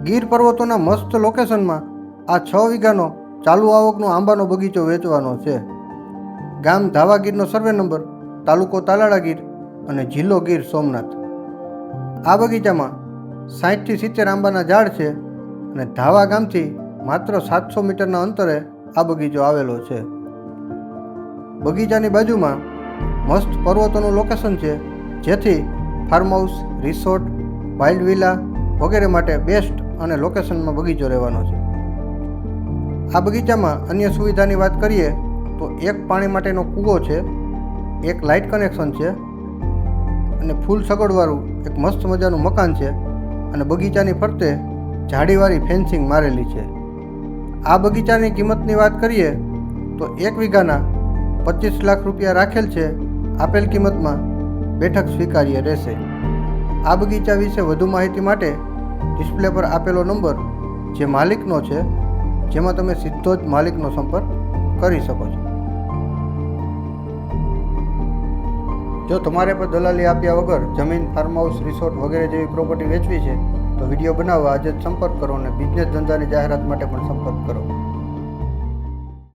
ગીર પર્વતોના મસ્ત લોકેશનમાં આ 6 વીઘાનો ચાલુ આવકનો આંબાનો બગીચો વેચવાનો છે. ગામ ધાવાગીરનો સર્વે નંબર, તાલુકો તાલાળા ગીર અને જિલ્લો ગીર સોમનાથ. આ બગીચામાં 60 થી 70 આંબાના ઝાડ છે અને ધાવા ગામથી માત્ર 700 મીટરના અંતરે આ બગીચો આવેલો છે. બગીચાની બાજુમાં મસ્ત પર્વતોનું લોકેશન છે, જેથી farm house, resort, wild villa વગેરે માટે બેસ્ટ અને લોકેશનમાં બગીચો રહેવાનો છે. આ બગીચામાં અન્ય સુવિધાની વાત કરીએ તો એક પાણી માટેનો કૂવો છે, એક લાઇટ કનેક્શન છે અને ફૂલ સગવડવાળું એક મસ્ત મજાનું મકાન છે અને બગીચાની ફરતે જાળીવાળી ફેન્સિંગ મારેલી છે. આ બગીચાની કિંમતની વાત કરીએ તો 1 વીઘાના 25 લાખ રૂપિયા રાખેલ છે. આપેલ કિંમતમાં બેઠક સ્વીકાર્ય રહેશે. આ બગીચા વિશે વધુ માહિતી માટે ડિસ્પ્લે પર આપેલો નંબર જે માલિકનો છે, જેમાં તમે સીધો જ માલિકનો સંપર્ક કરી શકો છો. જો તમારે પણ દલાલી આપ્યા વગર જમીન, ફાર્મ હાઉસ, રિસોર્ટ વગેરે જેવી પ્રોપર્ટી વેચવી છે તો વિડીયો બનાવવા આજે જ સંપર્ક કરો અને બિઝનેસ ધંધાની જાહેરાત માટે પણ સંપર્ક કરો.